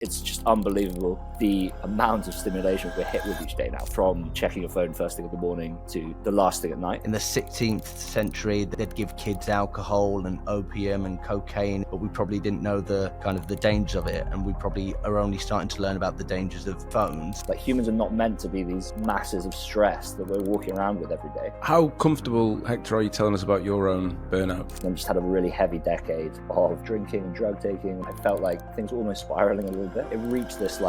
It's just unbelievable the amount of stimulation we're hit with each day now, from checking your phone first thing in the morning to the last thing at night. In the 16th century, they'd give kids alcohol and opium and cocaine, but we probably didn't know the dangers of it, and we probably are only starting to learn about the dangers of phones. Like, humans are not meant to be these masses of stress that we're walking around with every day. How comfortable, Hector, are you telling us about your own burnout? I just had a really heavy decade of drinking and drug taking. I felt like things were almost spiraling a little bit. It reached this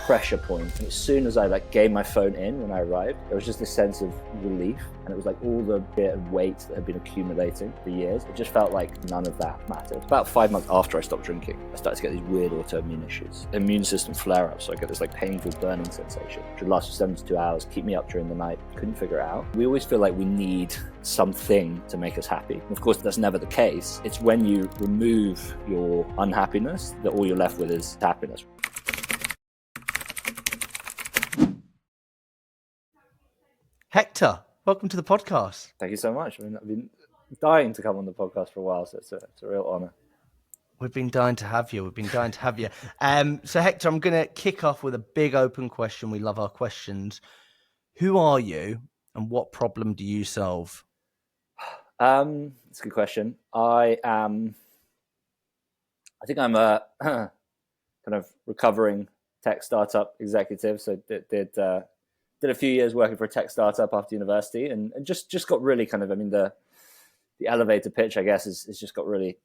pressure point. And as soon as I gave my phone in when I arrived, there was just this sense of relief. And it was like all the bit of weight that had been accumulating for years. It just felt like none of that mattered. About 5 months after I stopped drinking, I started to get these weird autoimmune issues. Immune system flare-ups, so I get this painful burning sensation, which would last for 72 hours, keep me up during the night. Couldn't figure it out. We always feel like we need something to make us happy. And of course, that's never the case. It's when you remove your unhappiness that all you're left with is happiness. Hector, welcome to the podcast. Thank you so much. I've been dying to come on the podcast for a while, so it's a real honor. We've been dying to have you. So Hector, I'm going to kick off with a big open question. We love our questions. Who are you and what problem do you solve? It's a good question. I think I'm a kind of recovering tech startup executive. So did a few years working for a tech startup after university, and just got really the elevator pitch, I guess, is just got really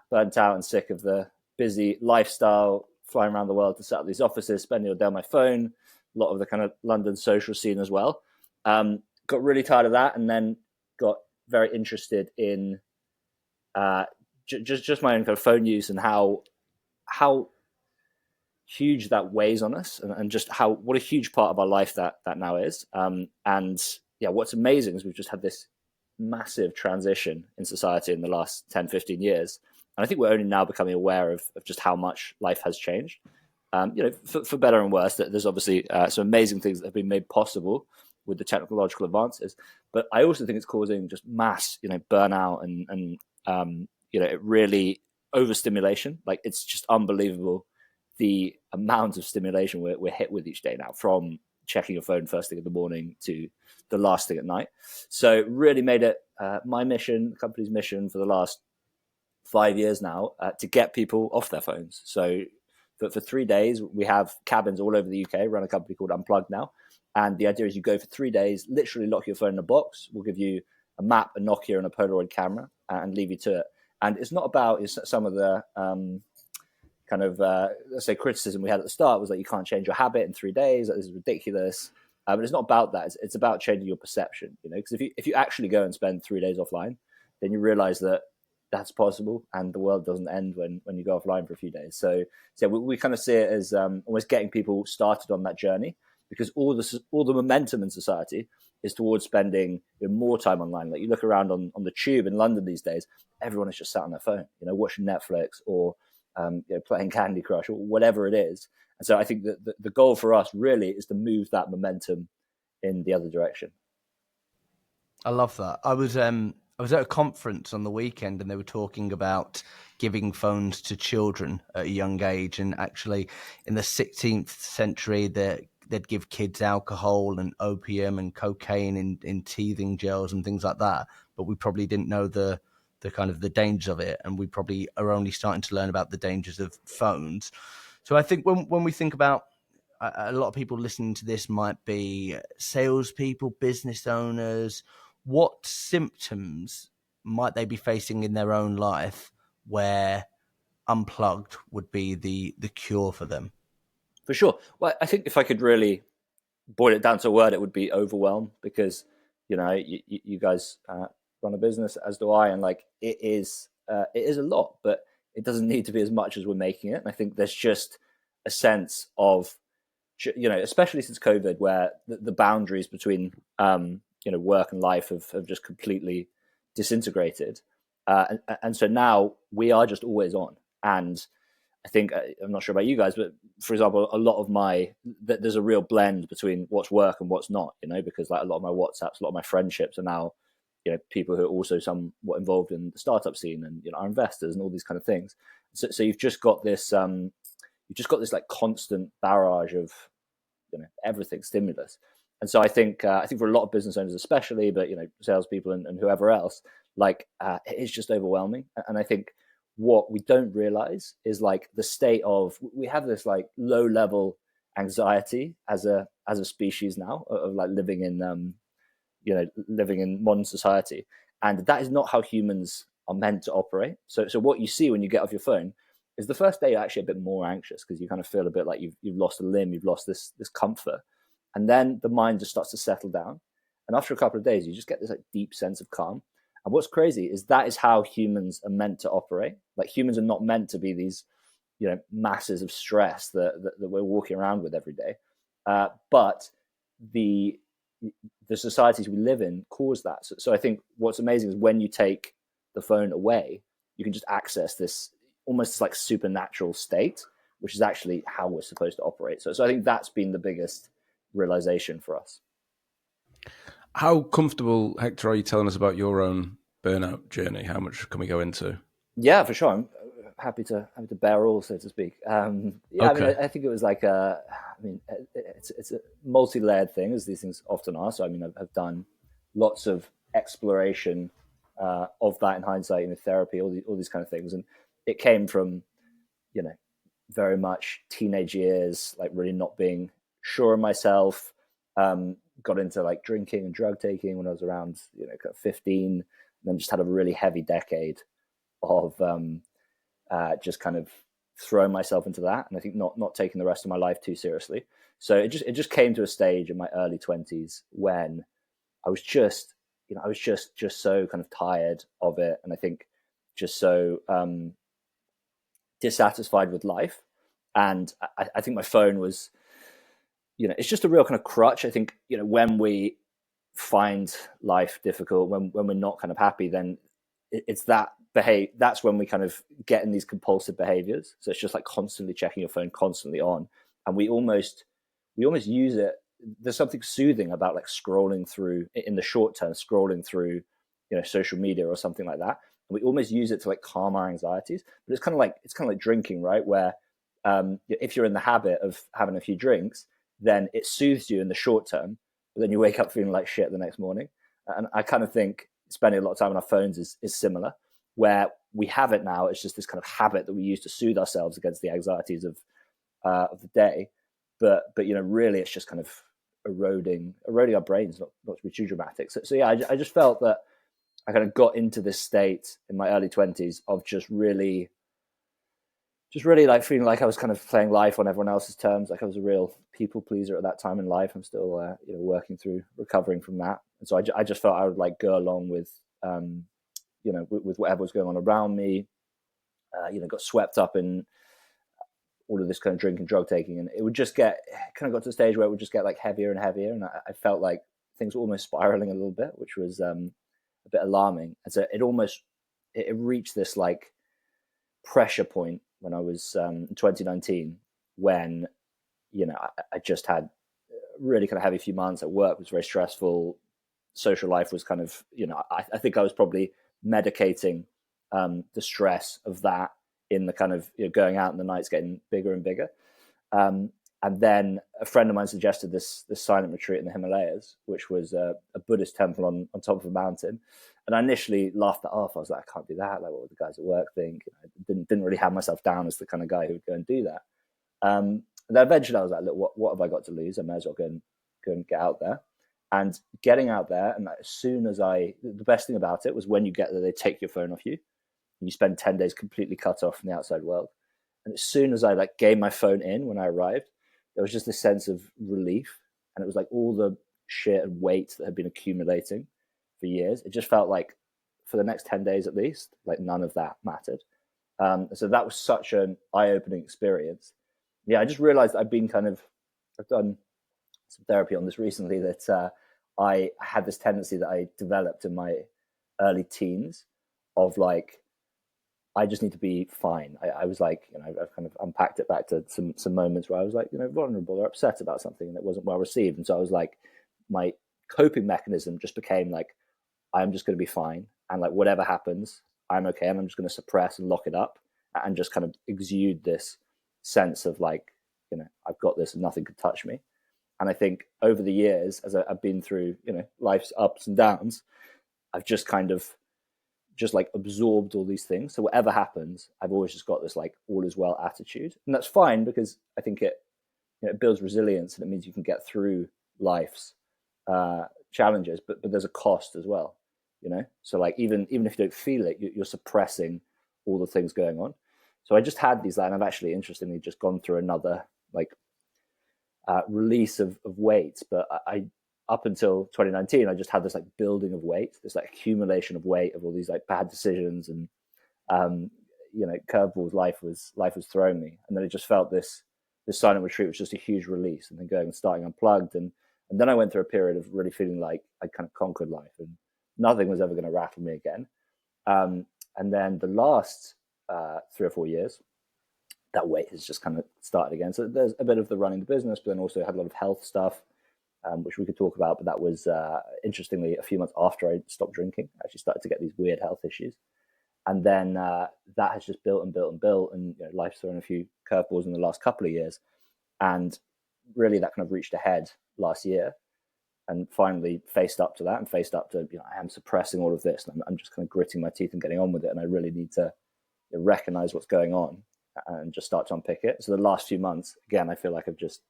burnt out and sick of the busy lifestyle, flying around the world to set up these offices, spending all day on my phone, a lot of the kind of London social scene as well. Got really tired of that, and then got very interested in just my own kind of phone use and how huge that weighs on us, and just what a huge part of our life that now is. What's amazing is we've just had this massive transition in society in the last 10, 15 years. And I think we're only now becoming aware of just how much life has changed. For better and worse, that there's obviously some amazing things that have been made possible with the technological advances. But I also think it's causing just mass, burnout and it really overstimulation. It's just unbelievable the amount of stimulation we're hit with each day now, from checking your phone first thing in the morning to the last thing at night. So it really made it my mission, the company's mission for the last 5 years now, to get people off their phones. So for 3 days, we have cabins all over the UK, run a company called Unplugged now. And the idea is you go for 3 days, literally lock your phone in a box. We'll give you a map, a Nokia, and a Polaroid camera, and leave you to it. And it's not about some of the let's say criticism we had at the start was you can't change your habit in 3 days. This is ridiculous. But it's not about that. It's about changing your perception. Because if you actually go and spend 3 days offline, then you realize that that's possible, and the world doesn't end when you go offline for a few days. So we kind of see it as almost getting people started on that journey, because all the momentum in society is towards spending more time online. You look around on the tube in London these days, everyone is just sat on their phone, watching Netflix or playing Candy Crush or whatever it is. And so I think that the goal for us really is to move that momentum in the other direction. I love that. I was at a conference on the weekend, and they were talking about giving phones to children at a young age. And actually, in the 16th century, they'd give kids alcohol and opium and cocaine in teething gels and things like that. But we probably didn't know the dangers of it, and we probably are only starting to learn about the dangers of phones. So I think when we think about, a lot of people listening to this might be salespeople, business owners. What symptoms might they be facing in their own life where Unplugged would be the cure for them? For sure. Well, I think if I could really boil it down to a word, it would be overwhelm, because you guys run a business, as do I, and it is a lot, but it doesn't need to be as much as we're making it. And I think there's just a sense of, especially since COVID, where the boundaries between work and life have just completely disintegrated, and so now we are just always on. And I think, I'm not sure about you guys, but for example, a lot of there's a real blend between what's work and what's not, because a lot of my WhatsApps, a lot of my friendships are now people who are also somewhat involved in the startup scene, and are investors and all these kind of things. So you've just got this you've just got this like constant barrage of everything stimulus. And so I think for a lot of business owners especially, but salespeople and whoever else, like it is just overwhelming. And I think what we don't realize is like the state of, we have this like low level anxiety as a species now of like living in modern society, and that is not how humans are meant to operate. So what you see when you get off your phone is the first day you're actually a bit more anxious because you kind of feel a bit like you've lost a limb, you've lost this comfort, and then the mind just starts to settle down, and after a couple of days you just get this like deep sense of calm. And what's crazy is that is how humans are meant to operate. Like humans are not meant to be these masses of stress that we're walking around with every day, but the societies we live in cause that. So I think what's amazing is when you take the phone away, you can just access this almost like supernatural state, which is actually how we're supposed to operate. So I think that's been the biggest realization for us. How comfortable, Hector, are you telling us about your own burnout journey? How much can we go into? Yeah, for sure. I'm happy to bear all, so to speak. Okay. I mean, I think it was like it's a multi-layered thing, as these things often are. So I mean, I've done lots of exploration of that in hindsight, therapy, all these kind of things, and it came from very much teenage years, like really not being sure of myself. Got into like drinking and drug taking when I was around 15, and then just had a really heavy decade of just kind of throwing myself into that, and I think not taking the rest of my life too seriously. So it just came to a stage in my early 20s when I was just so kind of tired of it, and I think just so dissatisfied with life. And I think my phone was, it's just a real kind of crutch. I think when we find life difficult, when we're not kind of happy, then it's that's when we kind of get in these compulsive behaviors. So it's just like constantly checking your phone, constantly on, and we almost use it. There's something soothing about like scrolling through in the short term, scrolling through social media or something like that. And we almost use it to like calm our anxieties. But it's kind of like drinking, right? Where if you're in the habit of having a few drinks, then it soothes you in the short term, but then you wake up feeling like shit the next morning. And I kind of think spending a lot of time on our phones is similar, where we have it now. It's just this kind of habit that we use to soothe ourselves against the anxieties of the day. But really, it's just kind of eroding our brains, not to be too dramatic. So yeah, I just felt that I kind of got into this state in my early 20s of just really like feeling like I was kind of playing life on everyone else's terms. Like I was a real people pleaser at that time in life. I'm still working through recovering from that. And so I just felt I would like go along with with whatever was going on around me. Got swept up in all of this kind of drinking, drug taking, and it would just got to the stage where it would just get like heavier and heavier, and I felt like things were almost spiraling a little bit, which was a bit alarming. And so it reached this like pressure point when I was in 2019, when I just had really kind of heavy few months. At work was very stressful, social life was kind of I think I was probably medicating the stress of that in the kind of going out in the nights getting bigger and bigger. And then a friend of mine suggested this silent retreat in the Himalayas, which was a Buddhist temple on top of a mountain. And I initially laughed that off. I was like, I can't do that. Like, what would the guys at work think? I didn't really have myself down as the kind of guy who would go and do that. And then eventually I was like, look, what have I got to lose? I may as well go and get out there. And getting out there, and as soon as the best thing about it was when you get there, they take your phone off you, and you spend 10 days completely cut off from the outside world. And as soon as I like gave my phone in when I arrived, there was just this sense of relief. And it was like all the shit and weight that had been accumulating for years. It just felt like for the next 10 days at least, like none of that mattered. So that was such an eye-opening experience. Yeah, I just realized I've done some therapy on this recently, that I had this tendency that I developed in my early teens of like, I just need to be fine. I was like, I've kind of unpacked it back to some moments where I was like, vulnerable or upset about something and it wasn't well received. And so I was like, my coping mechanism just became like, I'm just going to be fine. And like, whatever happens, I'm okay. And I'm just going to suppress and lock it up and just kind of exude this sense of like, I've got this and nothing could touch me. And I think over the years, as I've been through, life's ups and downs, I've just kind of just like absorbed all these things. So whatever happens, I've always just got this like all is well attitude, and that's fine because I think it builds resilience, and it means you can get through life's challenges. But there's a cost as well, So like even if you don't feel it, you're suppressing all the things going on. So I just had these, and I've actually interestingly just gone through another like release of weight, but I up until 2019, I just had this like building of weight, this like accumulation of weight of all these like bad decisions and curveballs life was throwing me, and then it just felt this silent retreat was just a huge release, and then going and starting Unplugged, and then I went through a period of really feeling like I kind of conquered life and nothing was ever going to rattle me again. And then the last 3 or 4 years, that weight has just kind of started again. So there's a bit of the running the business, but then also had a lot of health stuff, which we could talk about. But that was, interestingly, a few months after I stopped drinking. I actually started to get these weird health issues. And then that has just built and built and built. And life's thrown a few curveballs in the last couple of years. And really that kind of reached a head last year, and finally faced up to that and faced up to, I am suppressing all of this. And I'm just kind of gritting my teeth and getting on with it. And I really need to recognize what's going on and just start to unpick it. So the last few months, again, I feel like I've just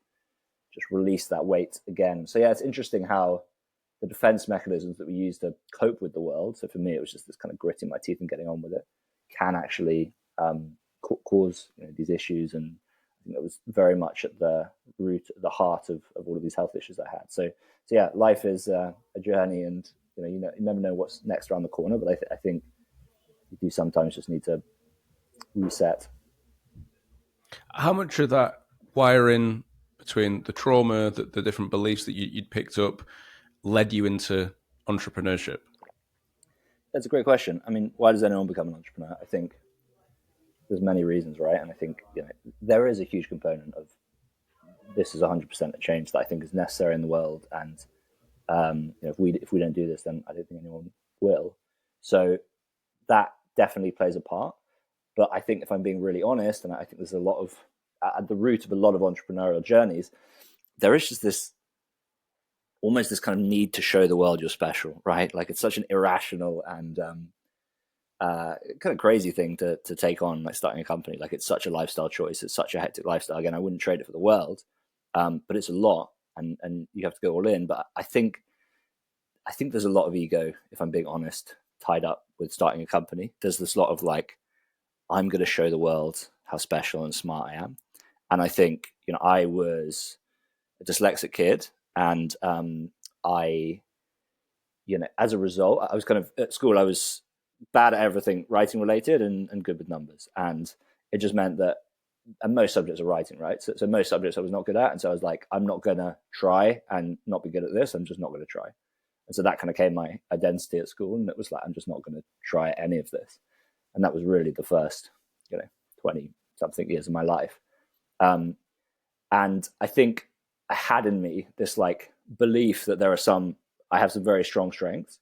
released that weight again. So yeah, it's interesting how the defense mechanisms that we use to cope with the world, so for me, it was just this kind of gritting my teeth and getting on with it, can actually cause these issues. And I think that was very much at the root, the heart of all of these health issues I had. So yeah, life is a journey, and you never know what's next around the corner. But I think you do sometimes just need to reset. How much of that wiring between the trauma, the different beliefs that you'd picked up, led you into entrepreneurship? That's a great question. I mean, why does anyone become an entrepreneur? I think there's many reasons, right? And I think there is a huge component of this is 100% a change that I think is necessary in the world. And if we don't do this, then I don't think anyone will. So that definitely plays a part. But I think if I'm being really honest, and I think there's a lot of, at the root of a lot of entrepreneurial journeys, there is just this, almost this kind of need to show the world you're special, right? Like it's such an irrational and kind of crazy thing to take on, like starting a company. Like it's such a lifestyle choice. It's such a hectic lifestyle. Again, I wouldn't trade it for the world, but it's a lot, and you have to go all in. But I think there's a lot of ego, if I'm being honest, tied up with starting a company. There's this lot of like, I'm going to show the world how special and smart I am. And I think, I was a dyslexic kid, and I, as a result, I was kind of at school, I was bad at everything writing related and good with numbers. And it just meant that, and most subjects are writing, right? So most subjects I was not good at. And so I was like, I'm not going to try and not be good at this. I'm just not going to try. And so that kind of became my identity at school. And it was like, I'm just not going to try any of this. And that was really the first, 20 something years of my life. And I think I had in me this like belief that I have some very strong strengths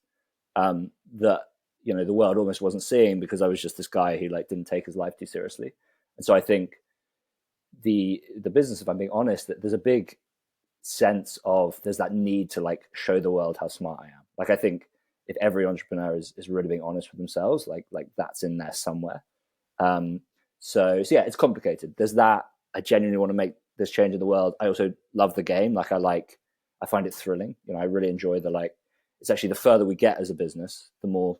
that, the world almost wasn't seeing, because I was just this guy who like didn't take his life too seriously. And so I think the business, if I'm being honest, that there's a big sense of, there's that need to like show the world how smart I am. Like I think if every entrepreneur is really being honest with themselves, like that's in there somewhere. So yeah, it's complicated. There's that. I genuinely want to make this change in the world. I also love the game. Like I find it thrilling. I really enjoy it's actually the further we get as a business, the more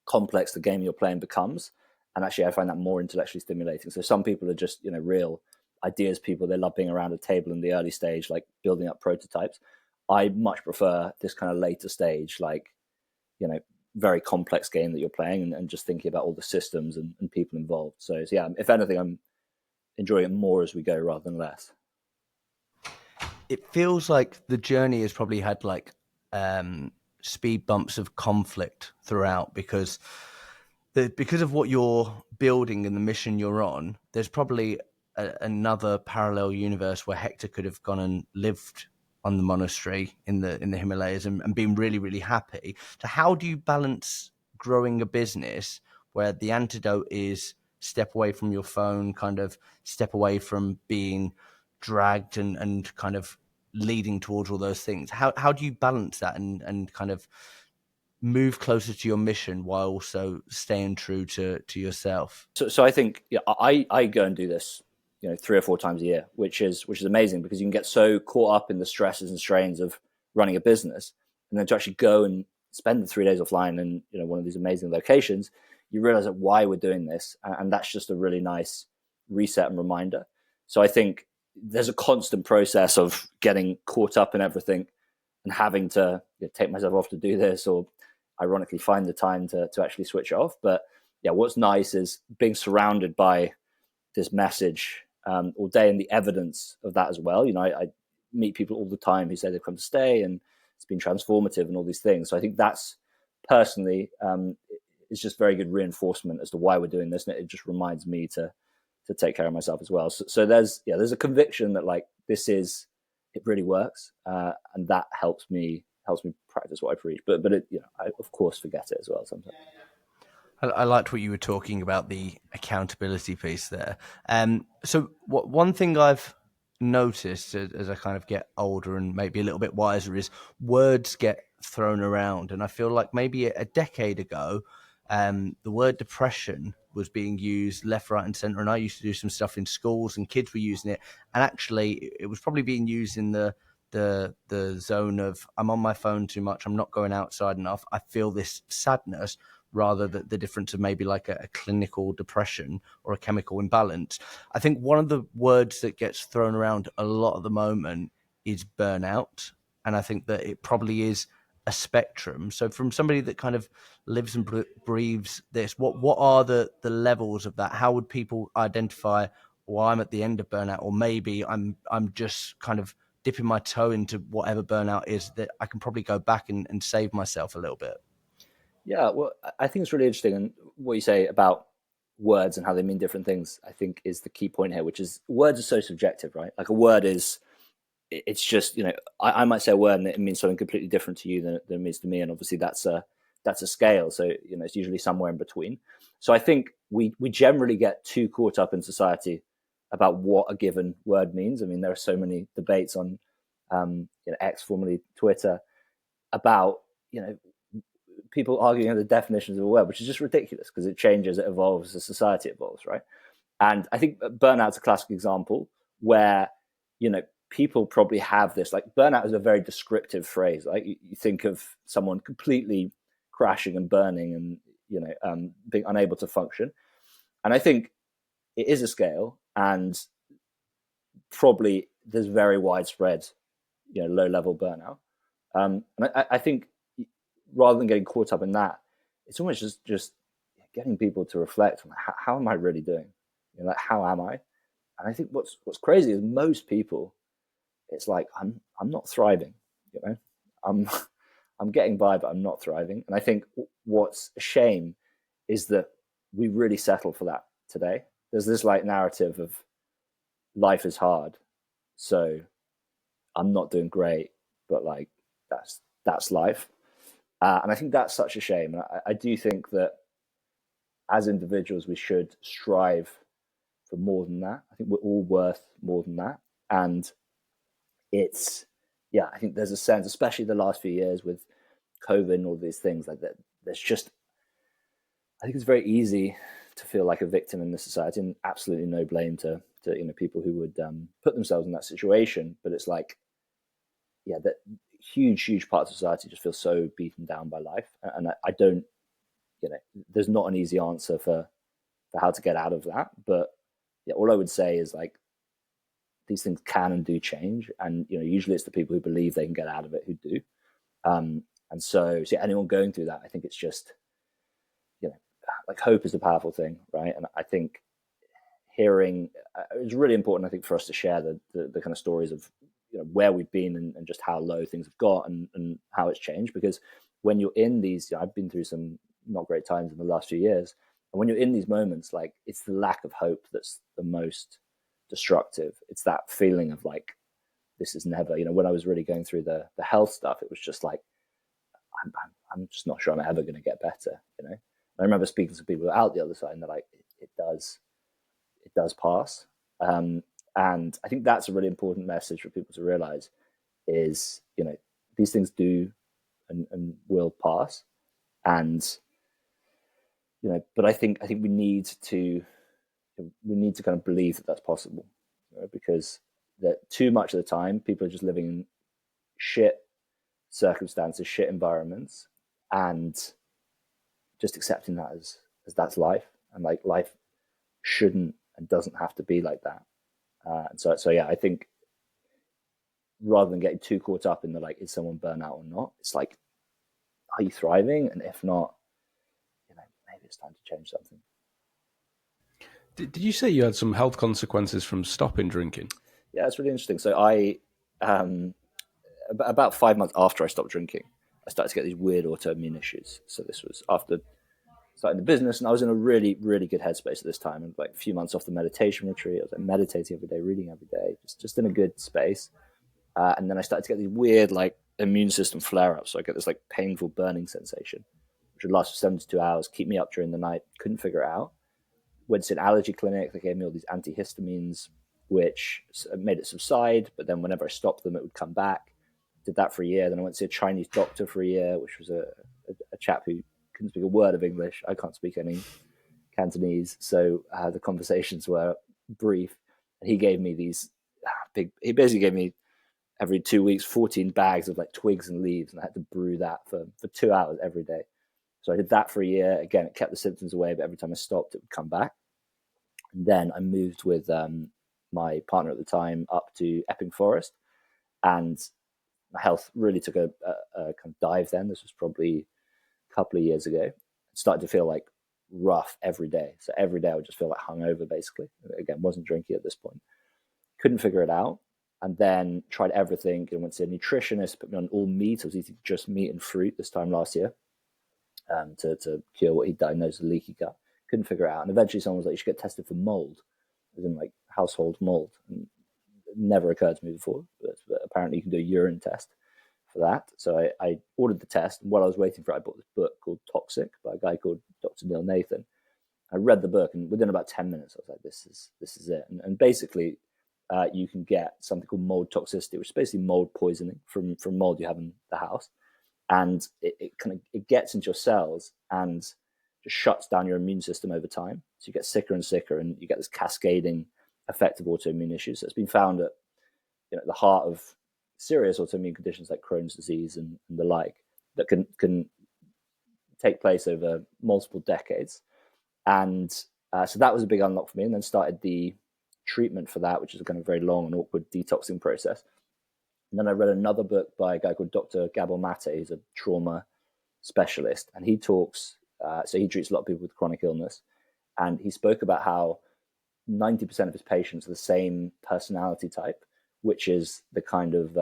complex the game you're playing becomes. And actually I find that more intellectually stimulating. So some people are just, real ideas people. They love being around a table in the early stage, like building up prototypes. I much prefer this kind of later stage, like, very complex game that you're playing, and just thinking about all the systems and people involved. So yeah, if anything, I'm enjoying it more as we go rather than less. It feels like the journey has probably had like speed bumps of conflict throughout, because of what you're building and the mission you're on. There's probably another parallel universe where Hector could have gone and lived on the monastery in the Himalayas and been really, really happy. So how do you balance growing a business where the antidote is step away from your phone, kind of step away from being dragged and kind of leading towards all those things. How do you balance that and kind of move closer to your mission while also staying true to yourself? So I think I go and do this 3 or 4 times a year, which is amazing, because you can get so caught up in the stresses and strains of running a business, and then to actually go and spend the 3 days offline in one of these amazing locations, you realize that why we're doing this, and that's just a really nice reset and reminder. So I think there's a constant process of getting caught up in everything and having to take myself off to do this, or ironically find the time to actually switch off. But yeah, what's nice is being surrounded by this message all day, and the evidence of that as well. I meet people all the time who say they've come to stay and it's been transformative and all these things. So I think that's personally is just very good reinforcement as to why we're doing this, and it just reminds me to take care of myself as well. So there's a conviction that like it really works, and that helps me practice what I preach. But it, I of course forget it as well sometimes. I liked what you were talking about, the accountability piece there. So one thing I've noticed as I kind of get older and maybe a little bit wiser is words get thrown around. And I feel like maybe a decade ago, the word depression was being used left, right, and centre. And I used to do some stuff in schools, and kids were using it. And actually, it was probably being used in the zone of, I'm on my phone too much, I'm not going outside enough, I feel this sadness, rather than the difference of maybe like a clinical depression or a chemical imbalance. I think one of the words that gets thrown around a lot at the moment is burnout. And I think that it probably is a spectrum. So from somebody that kind of lives and breathes this, what are the levels of that? How would people identify, well, I'm at the end of burnout, or maybe I'm just kind of dipping my toe into whatever burnout is, that I can probably go back and save myself a little bit? Yeah, well, I think it's really interesting, and what you say about words and how they mean different things, I think, is the key point here, which is words are so subjective, right? Like a word is, it's just, I might say a word and it means something completely different to you than it means to me, and obviously that's a scale. So it's usually somewhere in between. So I think we generally get too caught up in society about what a given word means. I mean, there are so many debates on X, formerly Twitter, about people arguing over the definitions of a word, which is just ridiculous because it changes, it evolves as society evolves, right? And I think burnout's a classic example where people probably have this, like, burnout is a very descriptive phrase. Like you think of someone completely crashing and burning and being unable to function. And I think it is a scale, and probably there's very widespread low level burnout. And I think rather than getting caught up in that, it's almost just getting people to reflect on how am I really doing? Like, how am I? And I think what's crazy is most people, it's like I'm not thriving. I'm getting by, but I'm not thriving. And I think what's a shame is that we really settle for that today. There's this like narrative of life is hard, so I'm not doing great, but like that's life. And I think that's such a shame. And I do think that as individuals, we should strive for more than that. I think we're all worth more than that. And I think there's a sense, especially the last few years with COVID and all these things, like that, there's just, I think it's very easy to feel like a victim in this society, and absolutely no blame to people who would put themselves in that situation. But it's like, that huge part of society just feels so beaten down by life, and I don't, there's not an easy answer for how to get out of that. But all I would say is, like, these things can and do change, and usually it's the people who believe they can get out of it who do. And so anyone going through that, I think it's just, like, hope is a powerful thing, right? And I think hearing, it's really important, I think, for us to share the kind of stories of where we've been and just how low things have got and how it's changed. Because when you're in these, I've been through some not great times in the last few years, and when you're in these moments, like, it's the lack of hope that's the most destructive. It's that feeling of like, this is never, when I was really going through the health stuff, it was just like, I'm just not sure I'm ever going to get better. I remember speaking to people out the other side, and they're like, does pass. And I think that's a really important message for people to realize is, these things do and will pass. And, but I think we need to kind of believe that that's possible, because that too much of the time people are just living in shit circumstances, shit environments, and just accepting that as that's life, and like life shouldn't and doesn't have to be like that. And so yeah, I think rather than getting too caught up in the like, is someone burnout or not? It's like, are you thriving? And if not, maybe it's time to change something. Did you say you had some health consequences from stopping drinking? Yeah, it's really interesting. So I, about 5 months after I stopped drinking, I started to get these weird autoimmune issues. So this was after starting the business, and I was in a really, really good headspace at this time. And like a few months off the meditation retreat, I was like meditating every day, reading every day, just in a good space. And then I started to get these weird like immune system flare-ups. So I get this like painful burning sensation, which would last for 72 hours, keep me up during the night, couldn't figure it out. Went to an allergy clinic, they gave me all these antihistamines, which made it subside, but then whenever I stopped them, it would come back. Did that for a year. Then I went to see a Chinese doctor for a year, which was a chap who couldn't speak a word of English. I can't speak any Cantonese, so the conversations were brief. And he gave me these he basically gave me every 2 weeks 14 bags of like twigs and leaves, and I had to brew that for 2 hours every day. So I did that for a year. Again, it kept the symptoms away, but every time I stopped, it would come back. And then I moved with my partner at the time up to Epping Forest, and my health really took a kind of dive then. This was probably a couple of years ago. It started to feel like rough every day. So every day I would just feel like hungover, basically. Again, wasn't drinking at this point. Couldn't figure it out. And then tried everything and went to a nutritionist, put me on all meat. I was eating just meat and fruit this time last year to cure what he diagnosed as leaky gut. Couldn't figure it out. And eventually someone was like, you should get tested for mold, as in like household mold. And it never occurred to me before, but apparently you can do a urine test for that. So I ordered the test, and while I was waiting for it, I bought this book called Toxic by a guy called Dr. Neil Nathan. I read the book, and within about 10 minutes, I was like, this is it. And basically, you can get something called mold toxicity, which is basically mold poisoning from mold you have in the house. And it gets into your cells and just shuts down your immune system over time. So you get sicker and sicker, and you get this cascading effect of autoimmune issues. So it's been found at the heart of serious autoimmune conditions like Crohn's disease and the like, that can take place over multiple decades. And so that was a big unlock for me, and then started the treatment for that, which is a kind of very long and awkward detoxing process. And then I read another book by a guy called Dr. Gabor Mate. He's a trauma specialist, and he talks, so he treats a lot of people with chronic illness, and he spoke about how 90% of his patients are the same personality type, which is the kind of,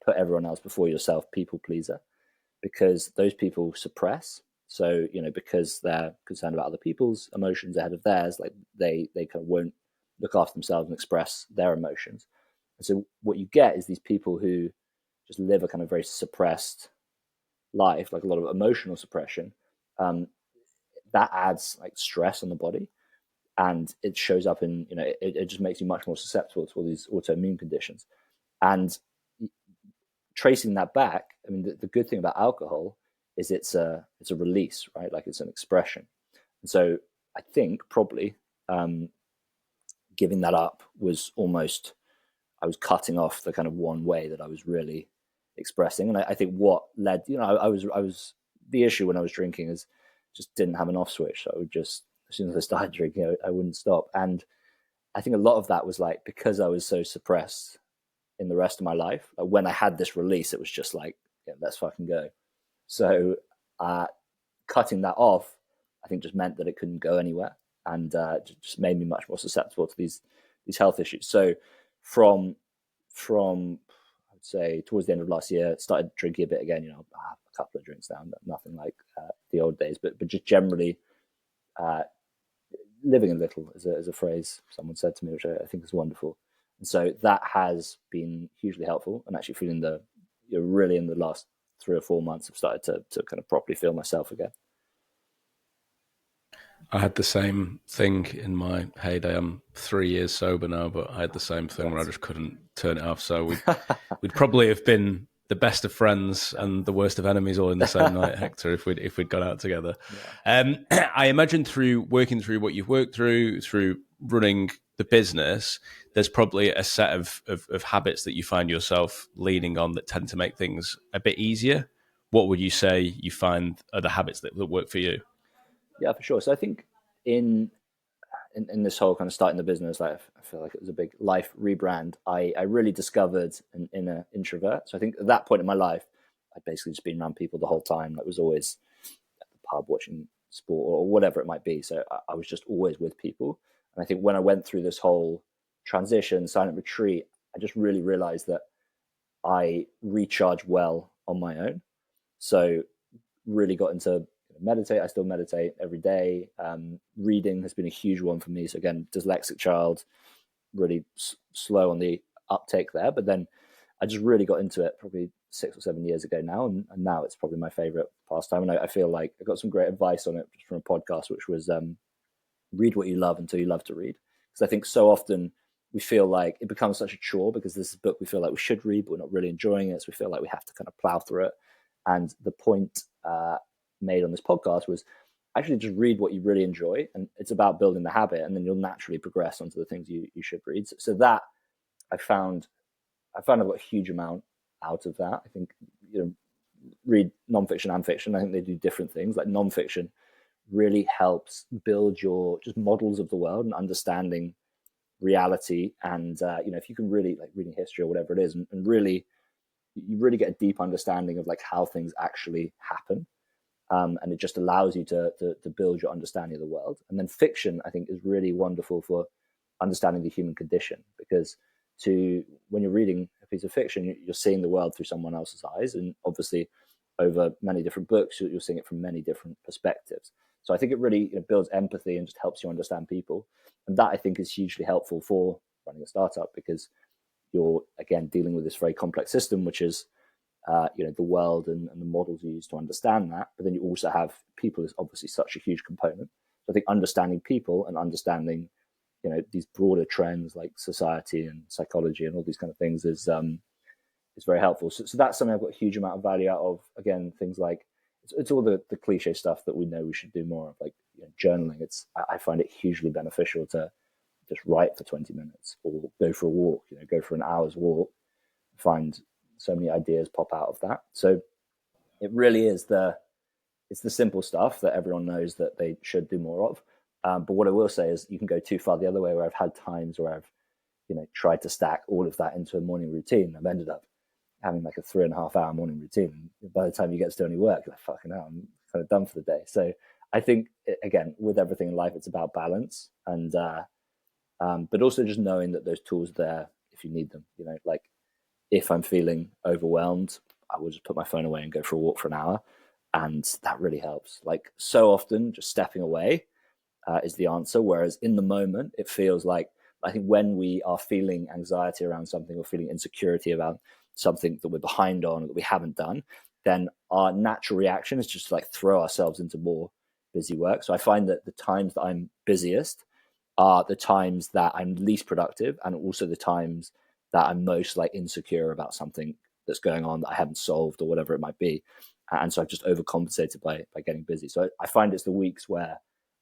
put everyone else before yourself, people pleaser, because those people suppress. So, because they're concerned about other people's emotions ahead of theirs, like they kind of won't look after themselves and express their emotions. And so what you get is these people who just live a kind of very suppressed life, like a lot of emotional suppression. That adds like stress on the body, and it shows up in, it just makes you much more susceptible to all these autoimmune conditions. And tracing that back, I mean, the good thing about alcohol is it's a release, right? Like it's an expression. And so I think probably giving that up was almost, I was cutting off the kind of one way that I was really expressing. And I think what led, I was the issue when I was drinking is just didn't have an off switch. So I would just, as soon as I started drinking, I wouldn't stop. And I think a lot of that was like, because I was so suppressed in the rest of my life, like when I had this release, it was just like, yeah, let's fucking go. So cutting that off, I think just meant that it couldn't go anywhere, and just made me much more susceptible to these health issues. So from I would say towards the end of last year, started drinking a bit again. A couple of drinks now, nothing like the old days, but just generally living a little, as a phrase someone said to me, which I think is wonderful. And so that has been hugely helpful, and actually feeling really in the last 3 or 4 months, I've started to kind of properly feel myself again. I had the same thing in my heyday. I'm 3 years sober now, but I had the same thing where I just couldn't turn it off. So we'd probably have been the best of friends and the worst of enemies all in the same night, Hector, if we'd gone out together. I imagine through working through what you've worked through running the business, there's probably a set of habits that you find yourself leaning on that tend to make things a bit easier. What would you say you find are the habits that work for you? Yeah, for sure. So I think in this whole kind of starting the business, like I feel like it was a big life rebrand. I really discovered an inner introvert. So I think at that point in my life, I'd basically just been around people the whole time. Like was always at the pub watching sport or whatever it might be. So I was just always with people. And I think when I went through this whole transition, silent retreat, I just really realized that I recharge well on my own. So really got into meditate. I still meditate every day. Reading has been a huge one for me. So again, dyslexic child, really slow on the uptake there. But then I just really got into it probably 6 or 7 years ago now. And now it's probably my favorite pastime. And I feel like I got some great advice on it just from a podcast, which was read what you love until you love to read. Because I think so often we feel like it becomes such a chore because this is a book we feel like we should read, but we're not really enjoying it. So we feel like we have to kind of plow through it. And the point made on this podcast was actually just read what you really enjoy. And it's about building the habit, and then you'll naturally progress onto the things you should read. So that I found I've got a huge amount out of that. I think, read nonfiction and fiction. I think they do different things. Like nonfiction really helps build your just models of the world and understanding reality. And, if you can really like reading history or whatever it is, and really, you really get a deep understanding of like how things actually happen. And it just allows you to build your understanding of the world. And then fiction, I think, is really wonderful for understanding the human condition, because when you're reading a piece of fiction, you're seeing the world through someone else's eyes. And obviously over many different books, you're seeing it from many different perspectives. So I think it really builds empathy and just helps you understand people. And that I think is hugely helpful for running a startup, because you're, again, dealing with this very complex system, which is the world and the models you use to understand that. But then you also have people is obviously such a huge component. So I think understanding people and understanding, these broader trends like society and psychology and all these kind of things is very helpful. So that's something I've got a huge amount of value out of. Again, things like it's all the cliche stuff that we know we should do more of, like journaling. I find it hugely beneficial to just write for 20 minutes or go for a walk, go for an hour's walk, find so many ideas pop out of that. So it really is it's the simple stuff that everyone knows that they should do more of. But what I will say is you can go too far the other way, where I've had times where I've, tried to stack all of that into a morning routine. I've ended up having like a 3.5 hour morning routine. And by the time you get to do any work, you're like, fucking hell, I'm kind of done for the day. So I think, again, with everything in life, it's about balance. And, but also just knowing that those tools are there if you need them, like if I'm feeling overwhelmed, I will just put my phone away and go for a walk for an hour. And that really helps. Like so often just stepping away is the answer. Whereas in the moment, it feels like, I think when we are feeling anxiety around something or feeling insecurity about something that we're behind on or that we haven't done, then our natural reaction is just to like throw ourselves into more busy work. So I find that the times that I'm busiest are the times that I'm least productive, and also the times that I'm most like insecure about something that's going on that I haven't solved or whatever it might be. And so I've just overcompensated by getting busy. So I find it's the weeks where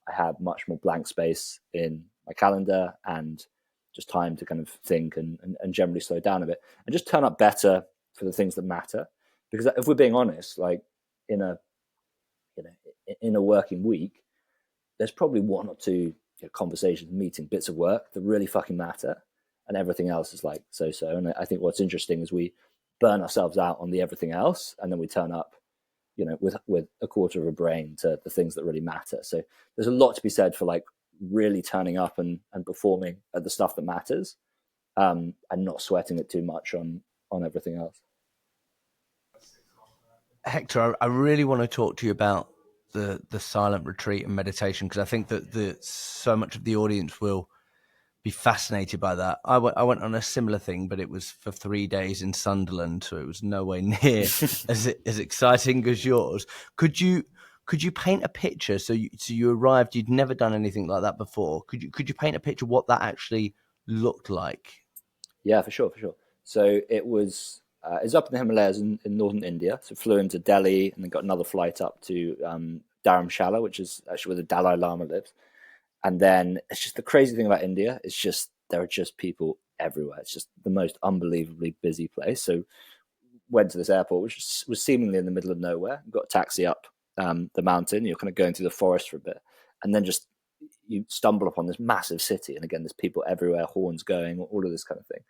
I have much more blank space in my calendar and just time to kind of think and generally slow down a bit and just turn up better for the things that matter. Because if we're being honest, like in a working week, there's probably one or two conversations, meeting, bits of work that really fucking matter, and everything else is like so. And I think what's interesting is we burn ourselves out on the everything else, and then we turn up, with a quarter of a brain to the things that really matter. So there's a lot to be said for like really turning up and performing at the stuff that matters, and not sweating it too much on everything else. Hector, I really want to talk to you about the silent retreat and meditation, because I think that so much of the audience will be fascinated by that. I went on a similar thing, but it was for 3 days in Sunderland, so it was nowhere near as exciting as yours. Could you Could you paint a picture? So you arrived, you'd never done anything like that before. Could you paint a picture what that actually looked like? Yeah, for sure. So it's up in the Himalayas in northern India. So flew into Delhi and then got another flight up to Dharamshala, which is actually where the Dalai Lama lives. And then it's just the crazy thing about India. It's just there are just people everywhere. It's just the most unbelievably busy place. So went to this airport, which was seemingly in the middle of nowhere. Got a taxi up the mountain. You're kind of going through the forest for a bit, and then just you stumble upon this massive city. And again, there's people everywhere, horns going, all of this kind of thing.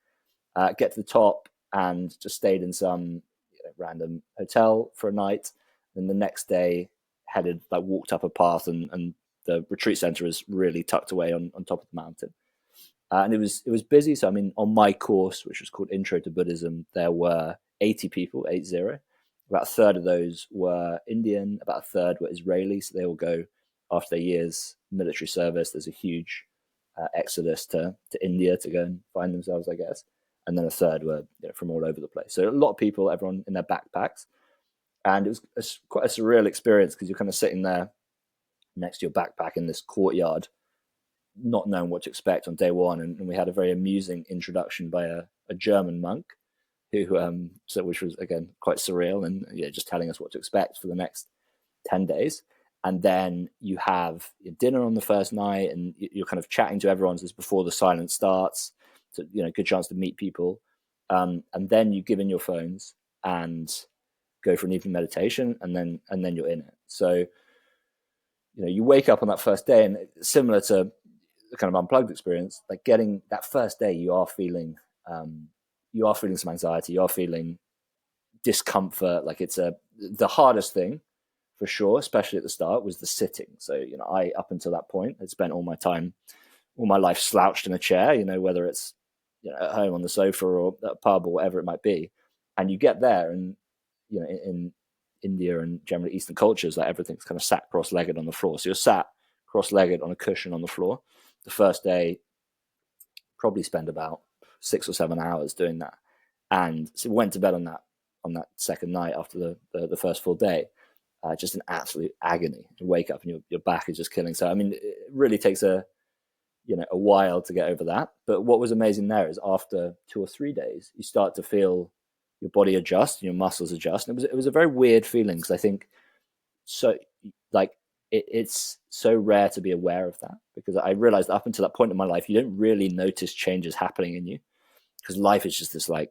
Get to the top and just stayed in some random hotel for a night. And the next day, walked up a path, and the retreat center is really tucked away on top of the mountain. And it was busy. So I mean, on my course, which was called Intro to Buddhism, there were 80 people, 80. About a third of those were Indian, about a third were Israeli. So they all go after their years military service. There's a huge exodus to India to go and find themselves, I guess. And then a third were from all over the place. So a lot of people, everyone in their backpacks. And it was quite a surreal experience because you're kind of sitting there next to your backpack in this courtyard, not knowing what to expect on day one. And we had a very amusing introduction by a German monk which was again quite surreal, and just telling us what to expect for the next 10 days. And then you have your dinner on the first night, and you're kind of chatting to everyone just before the silence starts. So, good chance to meet people. And then you give in your phones and go for an evening meditation, and then you're in it. So, you wake up on that first day, and similar to the kind of unplugged experience, like getting that first day, you are feeling some anxiety, you are feeling discomfort. Like the hardest thing for sure, especially at the start, was the sitting. So, I, up until that point, had spent all my life slouched in a chair, whether it's, at home on the sofa or at a pub or whatever it might be. And you get there and, in India and generally Eastern cultures, like everything's kind of sat cross-legged on the floor. So you're sat cross-legged on a cushion on the floor. The first day, probably spend about 6 or 7 hours doing that. And so went to bed on that second night after the first full day. Just an absolute agony. You wake up and your back is just killing. So, I mean, it really takes a while to get over that. But what was amazing there is after 2 or 3 days, you start to feel your body adjust, your muscles adjust. And it was a very weird feeling because I think it's so rare to be aware of that, because I realized up until that point in my life, you don't really notice changes happening in you because life is just this this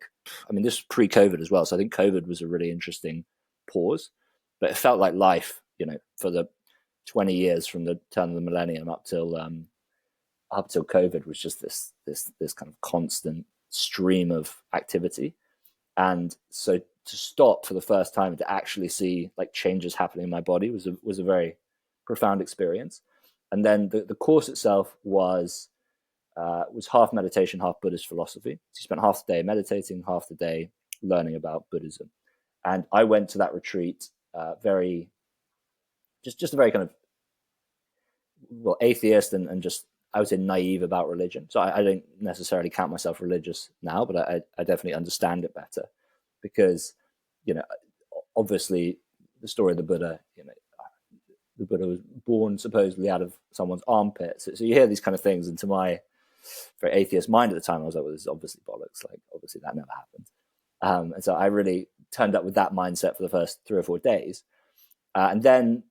was pre-COVID as well. So I think COVID was a really interesting pause, but it felt like life, for the 20 years from the turn of the millennium up till COVID was just this kind of constant stream of activity. And so to stop for the first time to actually see like changes happening in my body was a very profound experience. And then the course itself was half meditation, half Buddhist philosophy. So you spent half the day meditating, half the day learning about Buddhism. And I went to that retreat just a very kind of atheist and just, I would say, naive about religion. So I don't necessarily count myself religious now, but I definitely understand it better because, obviously the story of the Buddha, the Buddha was born supposedly out of someone's armpit. So you hear these kind of things, and to my very atheist mind at the time, I was like, well, this is obviously bollocks. Like, obviously that never happened. And so I really turned up with that mindset for the first 3 or 4 days. And then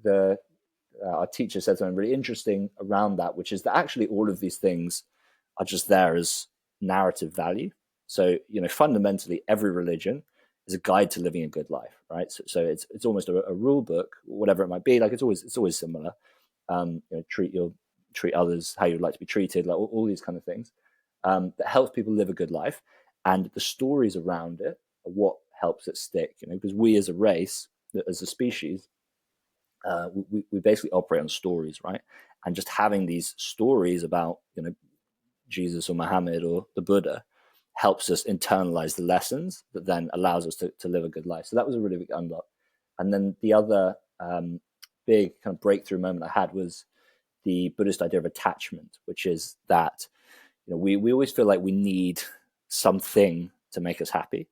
our teacher said something really interesting around that, which is that actually all of these things are just there as narrative value. So, fundamentally, every religion is a guide to living a good life, right? So it's almost a rule book, whatever it might be. Like it's always similar. Treat others how you'd like to be treated, like all these kind of things that helps people live a good life. And the stories around it are what helps it stick, because we as a race, as a species, we basically operate on stories, right? And just having these stories about, Jesus or Muhammad or the Buddha helps us internalize the lessons that then allows us to live a good life. So that was a really big unlock. And then the other big kind of breakthrough moment I had was the Buddhist idea of attachment, which is that, we always feel like we need something to make us happy.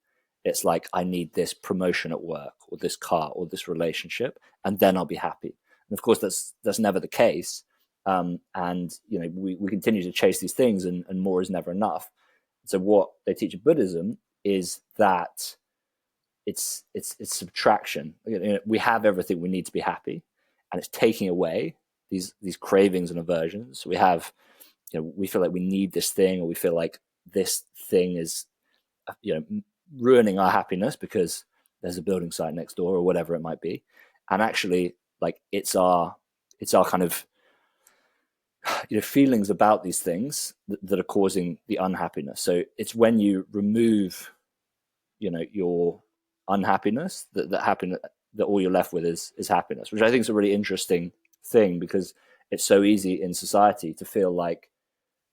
It's like, I need this promotion at work or this car or this relationship, and then I'll be happy. And of course, that's never the case. And we continue to chase these things, and more is never enough. So what they teach in Buddhism is that it's subtraction. We have everything we need to be happy, and it's taking away these cravings and aversions. We have, we feel like we need this thing, or we feel like this thing is, ruining our happiness because there's a building site next door or whatever it might be. And actually, like, it's our kind of, feelings about these things that are causing the unhappiness. So it's when you remove, your unhappiness, that all you're left with is happiness, which I think is a really interesting thing, because it's so easy in society to feel like,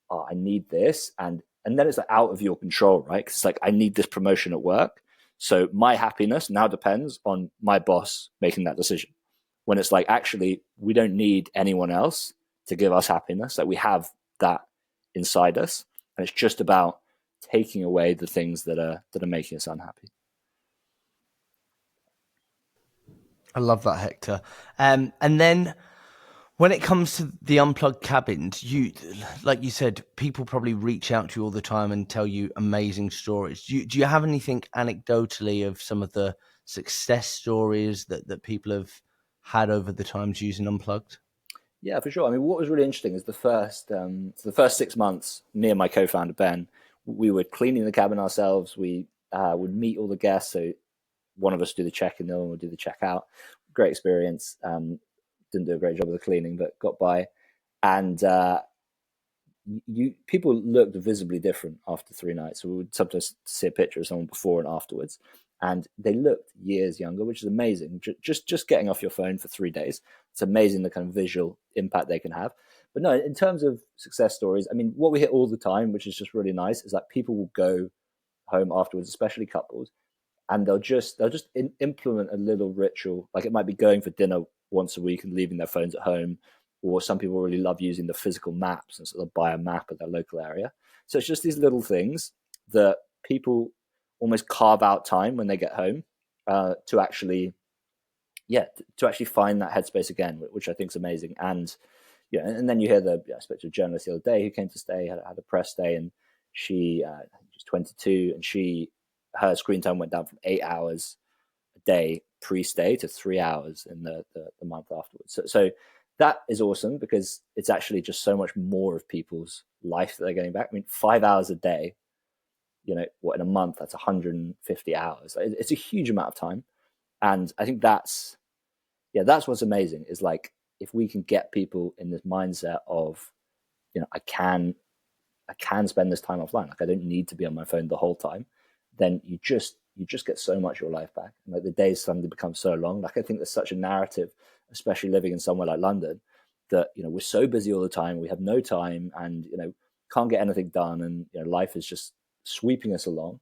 oh, I need this, and then it's like out of your control, right? Because it's like, I need this promotion at work, so my happiness now depends on my boss making that decision. When it's like, actually, we don't need anyone else to give us happiness. Like, we have that inside us, and it's just about taking away the things that are making us unhappy. I love that, Hector. And then when it comes to the unplugged cabins, like you said, people probably reach out to you all the time and tell you amazing stories. Do you have anything anecdotally of some of the success stories that people have had over the times using Unplugged? Yeah, for sure. I mean, what was really interesting is the first 6 months, me and my co-founder Ben, we were cleaning the cabin ourselves. We would meet all the guests. So one of us do the check-in, the other one would do the check-out. Great experience. Didn't do a great job of the cleaning, but got by. And people looked visibly different after 3 nights. So we would sometimes see a picture of someone before and afterwards, and they looked years younger, which is amazing. Just getting off your phone for 3 days, it's amazing the kind of visual impact they can have. But no, in terms of success stories, I mean, what we hear all the time, which is just really nice, is that people will go home afterwards, especially couples, and they'll just implement a little ritual. Like, it might be going for dinner once a week and leaving their phones at home, or some people really love using the physical maps, and so they'll buy a map of their local area. So it's just these little things that people almost carve out time when they get home to actually find that headspace again, which I think is amazing. And and then you hear I spoke to a journalist the other day who came to stay, had a press day, and she was 22, and her screen time went down from 8 hours a day pre-stay to 3 hours in the month afterwards. So that is awesome, because it's actually just so much more of people's life that they're getting back. I mean, 5 hours a day, in a month, that's 150 hours. It's a huge amount of time. And I think that's what's amazing, is like, if we can get people in this mindset of, I can spend this time offline. Like, I don't need to be on my phone the whole time. Then you just get so much of your life back. And like, the days suddenly become so long. Like, I think there's such a narrative, especially living in somewhere like London, that, we're so busy all the time. We have no time, and, can't get anything done. And, life is just sweeping us along.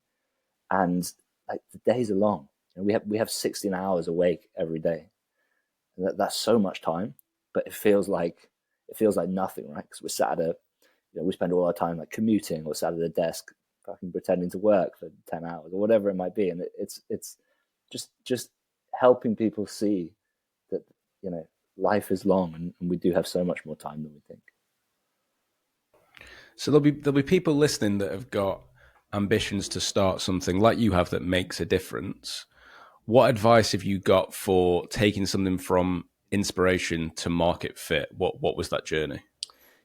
And like, the days are long. We have 16 hours awake every day. And that's so much time, but it feels like nothing, right? Because we're sat at we spend all our time like commuting, or sat at a desk fucking pretending to work for 10 hours or whatever it might be. And it's just helping people see that, life is long, and we do have so much more time than we think. So there'll be people listening that have got ambitions to start something like you have that makes a difference. What advice have you got for taking something from inspiration to market fit? What was that journey?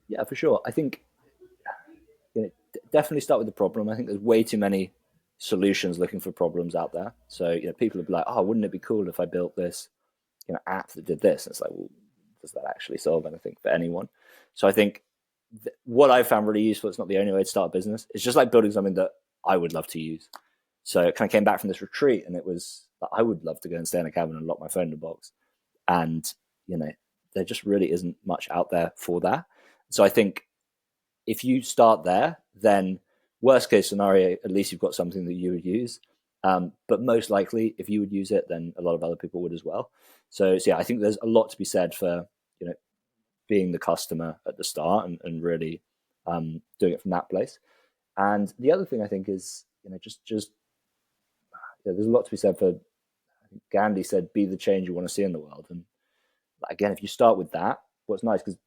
Yeah, for sure. I think definitely start with the problem. I think there's way too many solutions looking for problems out there. So people would be like, oh, wouldn't it be cool if I built this app that did this? And it's like, well, does that actually solve anything for anyone? So I think what I found really useful, it's not the only way to start a business, it's just like building something that I would love to use. So I kind of came back from this retreat, and it was like, I would love to go and stay in a cabin and lock my phone in a box. And there just really isn't much out there for that. So I think if you start there, then worst case scenario, at least you've got something that you would use. But most likely, if you would use it, then a lot of other people would as well. So yeah, I think there's a lot to be said for being the customer at the start, and really doing it from that place. And the other thing I think is just there's a lot to be said for, Gandhi said, be the change you want to see in the world. And again, if you start with that, what's nice, because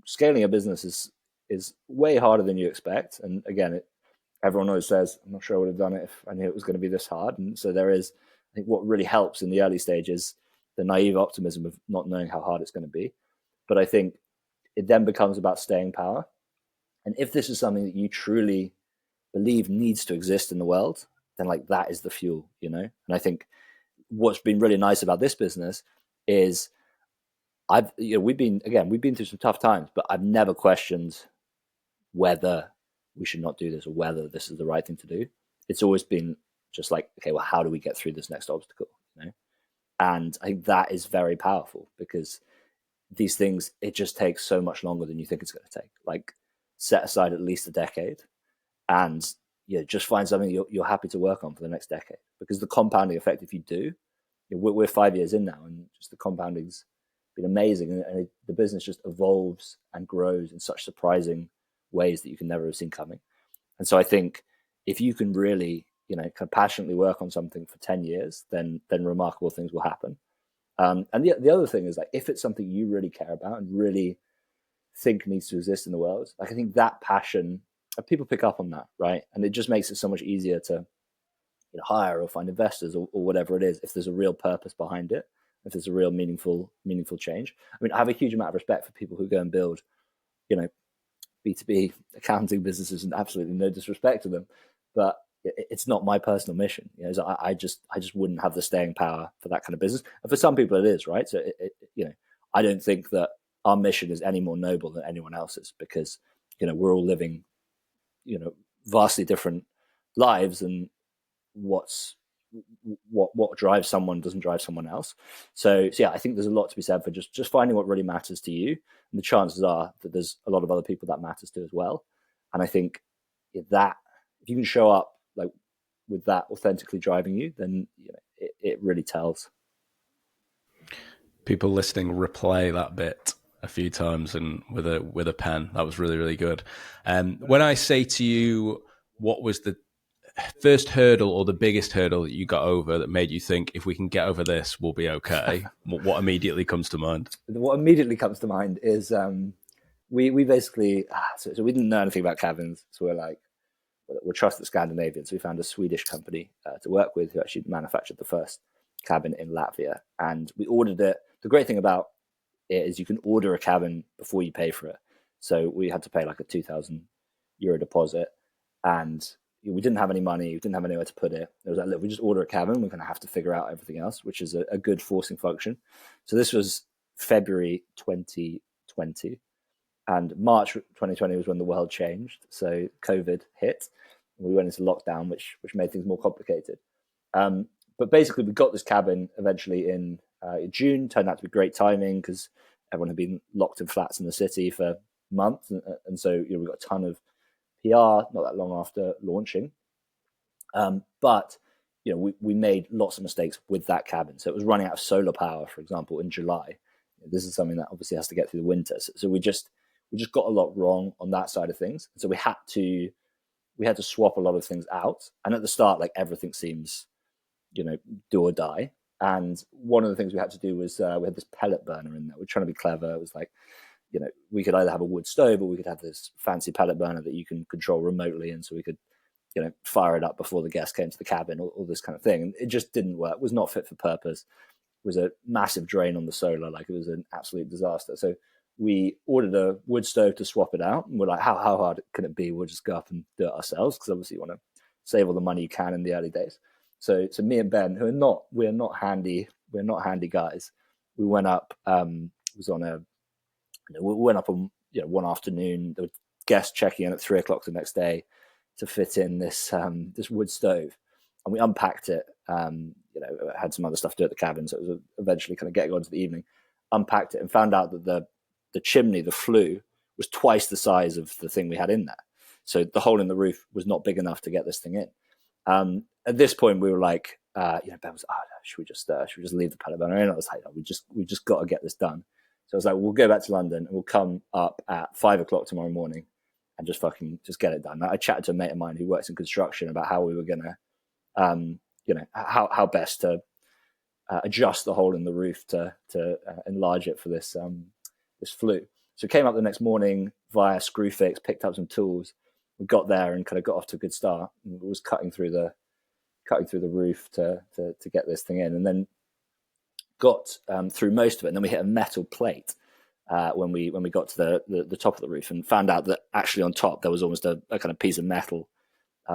scaling a business is way harder than you expect. And again, everyone always says, I'm not sure I would have done it if I knew it was going to be this hard. And so there is, I think what really helps in the early stages, the naive optimism of not knowing how hard it's going to be. But I think it then becomes about staying power. And if this is something that you truly believe needs to exist in the world, then like that is the fuel, you know? And I think what's been really nice about this business is we've been through some tough times, but I've never questioned whether we should not do this or whether this is the right thing to do. It's always been just like, okay, well, how do we get through this next obstacle? You know? And I think that is very powerful, because these things, it just takes so much longer than you think it's going to take. Like, set aside at least a decade and just find something you're happy to work on for the next decade, because the compounding effect, if you do, we're 5 years in now, and just the compounding's been amazing, and the business just evolves and grows in such surprising ways that you can never have seen coming. And so I think if you can really kind of passionately work on something for 10 years, then remarkable things will happen. And the other thing is, like, if it's something you really care about and really think needs to exist in the world, like, I think that passion, people pick up on that, right? And it just makes it so much easier to hire or find investors or whatever it is, if there's a real purpose behind it, if there's a real meaningful change. I mean, I have a huge amount of respect for people who go and build B2B accounting businesses, and absolutely no disrespect to them, but it's not my personal mission. I just wouldn't have the staying power for that kind of business. And for some people it is, right? So I don't think that our mission is any more noble than anyone else's, because we're all living vastly different lives, and what drives someone doesn't drive someone else. So yeah, I think there's a lot to be said for just finding what really matters to you, and the chances are that there's a lot of other people that matters to as well. And I think if you can show up like with that authentically driving you, then it really tells. People listening, replay that bit a few times and with a pen. That was really, really good. When I say to you, what was the first hurdle or the biggest hurdle that you got over that made you think, if we can get over this, we'll be okay? What immediately comes to mind? What immediately comes to mind is we basically, so we didn't know anything about cabins. So we're like, we're trusted Scandinavians. We found a Swedish company to work with who actually manufactured the first cabin in Latvia. And we ordered it. The great thing about it is you can order a cabin before you pay for it. So we had to pay like a €2,000 deposit, and we didn't have any money. We didn't have anywhere to put it. It was like, look, we just order a cabin, we're going to have to figure out everything else, which is a good forcing function. So this was February 2020. And March 2020 was when the world changed. So COVID hit. We went into lockdown, which made things more complicated. But basically, we got this cabin eventually in June. Turned out to be great timing, because everyone had been locked in flats in the city for months. And so we got a ton of PR not that long after launching. But we made lots of mistakes with that cabin. So it was running out of solar power, for example, in July. This is something that obviously has to get through the winter. So we just got a lot wrong on that side of things. So we had to swap a lot of things out. And at the start, like, everything seems, do or die. And one of the things we had to do was we had this pellet burner in there. We're trying to be clever. It was like, we could either have a wood stove, or we could have this fancy pellet burner that you can control remotely. And so we could, fire it up before the guests came to the cabin, all this kind of thing. And it just didn't work. It was not fit for purpose. It was a massive drain on the solar. Like, it was an absolute disaster. So we ordered a wood stove to swap it out. And we're like, how hard can it be? We'll just go up and do it ourselves, because obviously you want to save all the money you can in the early days. So me and Ben, we're not handy guys. We went up, we went up on one afternoon. There were guests checking in at 3:00 the next day to fit in this wood stove, and we unpacked it. Had some other stuff to do at the cabin, so it was eventually kind of getting on to the evening. Unpacked it and found out that the chimney, the flue, was twice the size of the thing we had in there. So the hole in the roof was not big enough to get this thing in. At this point, we were like, Ben was, should we just leave the pellet burner in? I was like, no, we just got to get this done. So I was like, we'll go back to London and we'll come up at 5:00 tomorrow morning and just get it done. I chatted to a mate of mine who works in construction about how we were going to, how best to adjust the hole in the roof to enlarge it for this flue. So came up the next morning via Screwfix, picked up some tools. We got there and kind of got off to a good start. And was cutting through the roof to get this thing in, and then got through most of it. And then we hit a metal plate when we got to the top of the roof, and found out that actually on top there was almost a kind of piece of metal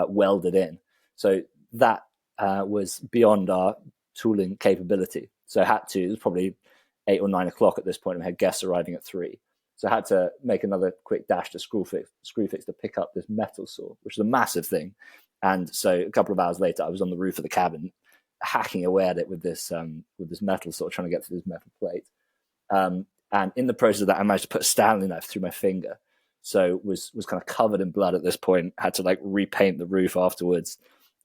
welded in. So that was beyond our tooling capability. So I had to, it was probably 8 or 9 o'clock at this point, and we had guests arriving at 3. So I had to make another quick dash to Screwfix to pick up this metal saw, which is a massive thing. And so a couple of hours later, I was on the roof of the cabin, hacking away at it with this metal saw, trying to get through this metal plate. And in the process of that, I managed to put a Stanley knife through my finger. So was kind of covered in blood at this point. Had to like repaint the roof afterwards.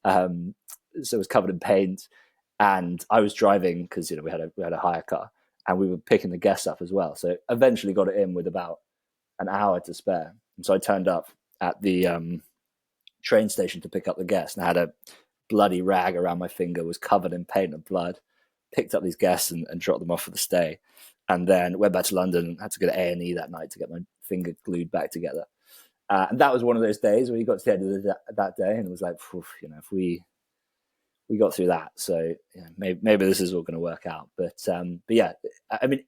So it was covered in paint. And I was driving because we had a hire car, and we were picking the guests up as well. So eventually got it in with about an hour to spare. And so I turned up at the train station to pick up the guests, and I had a bloody rag around my finger, was covered in paint and blood. Picked up these guests and dropped them off for the stay, and then went back to London. Had to go to A&E that night to get my finger glued back together. And that was one of those days where you got to the end of that day, and it was like, if we got through that, so maybe this is all going to work out. But yeah, I mean,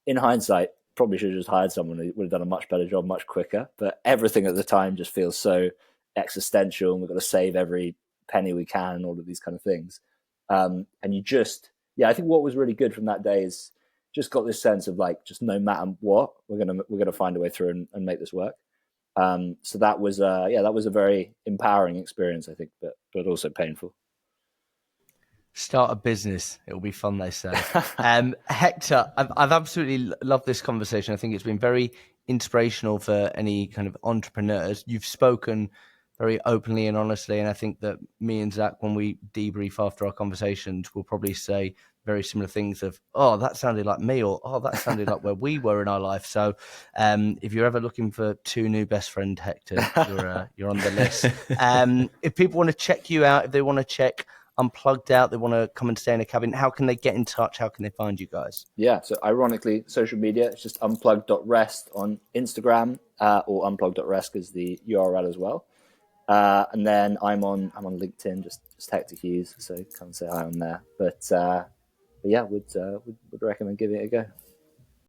in hindsight, probably should have just hired someone who would have done a much better job much quicker. But everything at the time just feels so existential, and we've got to save every penny we can, and all of these kind of things. And you just, I think what was really good from that day is just got this sense of like, just no matter what, we're gonna find a way through and make this work. So that was a very empowering experience, I think, but also painful. Start a business. It'll be fun, they say. Hector, I've absolutely loved this conversation. I think it's been very inspirational for any kind of entrepreneurs. You've spoken very openly and honestly, and I think that me and Zach, when we debrief after our conversations, will probably say very similar things of, oh, that sounded like me, or oh, that sounded like where we were in our life. So if you're ever looking for 2 new best friend Hector, you're on the list. If people want to check you out, if they want to check Unplugged out, they want to come and stay in a cabin, how can they get in touch? How can they find you guys? Yeah, so ironically, social media, it's just unplugged.rest on Instagram, or unplugged.rest is the URL as well. And then I'm on LinkedIn, just Hector Hughes, so come and say hi on there. But yeah, would recommend giving it a go.